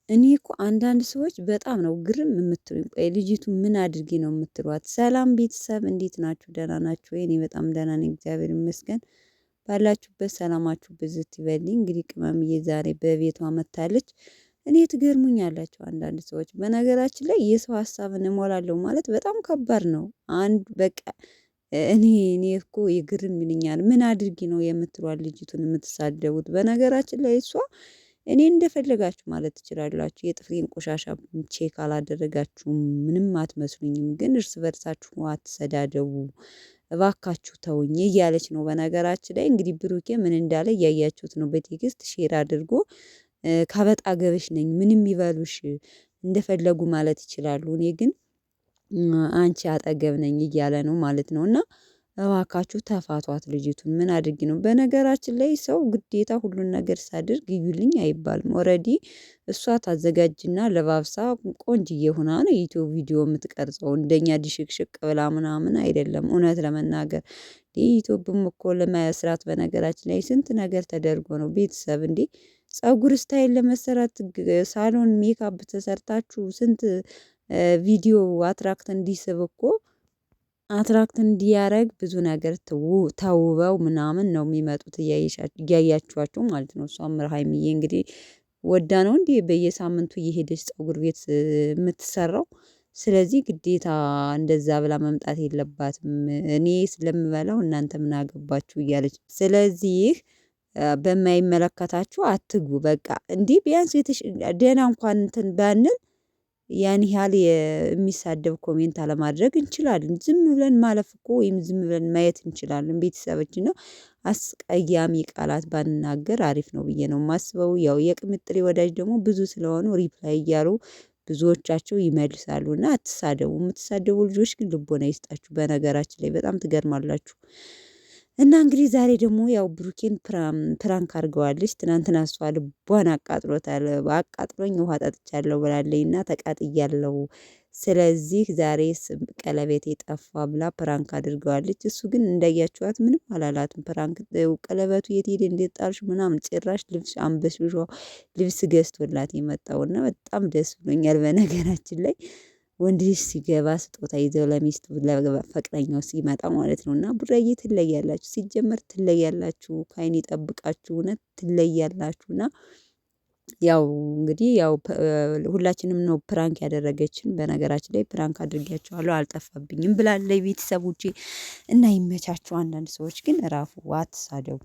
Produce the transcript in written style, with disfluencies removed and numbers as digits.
እኔ እኮ አንዳንድ ሰዎች በጣም ነው ግርም የምትሉኝ። ቆይ ልጅቱ ምን አድርጊ ነው የምትሏት? ሰላም ቤተሰብ እንዴት ናችሁ? ደህና ናችሁ ወይ? እኔ በጣም ደህና ነኝ፣ እግዚአብሔር ይመስገን። ባላችሁበት ሰላማችሁ ብዝት ይበልኝ። እንግዲህ ቅመምዬ ዛሬ በቤቷ መታለች። እኔ ትገርሙኛላችሁ አንዳንድ ሰዎች። በነገራችን ላይ የሰው ሀሳብን እሞላለሁ ማለት በጣም ከባድ ነው። አንድ በቃ እኔ እኮ ይግርም ይልኛል። ምን አድርጊ ነው የምትሏት ልጅቱን የምትሳደቡት? በነገራችን ላይ እሷ እኔ እንደፈለጋችሁ ማለት ትችላላችሁ። የጥፍሬን ቆሻሻ ቼክ አላደረጋችሁም፣ ምንም አትመስሉኝም። ግን እርስ በርሳችሁ አትሰዳደቡ እባካችሁ ተውኝ እያለች ነው። በነገራችን ላይ እንግዲህ ብሩኬ ምን እንዳለ እያያችሁት ነው። በቴክስት ሼር አድርጎ ካበጣ ገበሽ ነኝ፣ ምንም ይበሉሽ እንደፈለጉ ማለት ይችላሉ። እኔ ግን አንቺ አጠገብ ነኝ እያለ ነው ማለት ነው። እና እባካችሁ ተፋቷት ልጅቱን። ምን አድርጊ ነው? በነገራችን ላይ ሰው ግዴታ ሁሉን ነገር ሳድርግ እዩልኝ አይባልም። ኦልሬዲ እሷ ታዘጋጅና ለባብሳ ቆንጅዬ ሆና ነው ዩቲዩብ ቪዲዮ የምትቀርጸው። እንደኛ ዲሽክሽቅ ብላ ምናምን አይደለም። እውነት ለመናገር ዩቲዩብም እኮ ለመስራት በነገራችን ላይ ስንት ነገር ተደርጎ ነው። ቤተሰብ እንዴ ፀጉር ስታይል ለመሰራት ሳሎን ሜካፕ ተሰርታችሁ ስንት ቪዲዮ አትራክት እንዲስብ እኮ አትራክት እንዲያረግ ብዙ ነገር ተውበው ምናምን ነው የሚመጡት፣ እያያችኋቸው ማለት ነው። እሷም ሀይሚዬ እንግዲህ ወዳ ነው እንዲህ በየሳምንቱ እየሄደች ፀጉር ቤት የምትሰራው። ስለዚህ ግዴታ እንደዛ ብላ መምጣት የለባትም። እኔ ስለምበላው እናንተ ምን አገባችሁ እያለች፣ ስለዚህ በማይመለከታችሁ አትግቡ። በቃ እንዲህ ቢያንስ ደህና እንኳን እንትን ባንል ያን ያህል የሚሳደብ ኮሜንት አለማድረግ እንችላለን። ዝም ብለን ማለፍ እኮ ወይም ዝም ብለን ማየት እንችላለን። ቤተሰቦችን ነው አስቀያሚ ቃላት ባንናገር አሪፍ ነው ብዬ ነው የማስበው። ያው የቅምጥሌ ወዳጅ ደግሞ ብዙ ስለሆኑ ሪፕላይ እያሉ ብዙዎቻቸው ይመልሳሉ። እና አትሳደቡ። የምትሳደቡ ልጆች ግን ልቦና ይስጣችሁ። በነገራችን ላይ በጣም ትገርማላችሁ። እና እንግዲህ ዛሬ ደግሞ ያው ብሩኬን ፕራንክ አድርገዋለች። ትናንትና እሷ ልቧን አቃጥሎታል። አቃጥሎኝ ውሃ ጠጥቻለሁ ብላለች እና ተቃጥያለሁ። ስለዚህ ዛሬ ቀለቤቴ ጠፋ ብላ ፕራንክ አድርገዋለች። እሱ ግን እንዳያችኋት ምንም አላላትም። ፕራንክ ቀለበቱ የት ሄደ እንዴት ጣልሽ ምናምን፣ ጭራሽ ልብስ አንበስብሾ ልብስ ገዝቶላት የመጣውና በጣም ደስ ብሎኛል። በነገራችን ላይ ወንድ ልጅ ሲገባ ስጦታ ይዘው ለሚስቱ ለፍቅረኛው ሲመጣ ማለት ነው። እና ቡራዬ ትለያላችሁ፣ ሲጀመር ትለያላችሁ፣ ከአይን ይጠብቃችሁ፣ እውነት ትለያላችሁ። እና ያው እንግዲህ ያው ሁላችንም ነው ፕራንክ ያደረገችን። በነገራችን ላይ ፕራንክ አድርጊያቸዋለሁ አልጠፋብኝም ብላለች ቤተሰቦቼ። እና ይመቻችሁ። አንዳንድ ሰዎች ግን እራፉ፣ አትሳደቡ።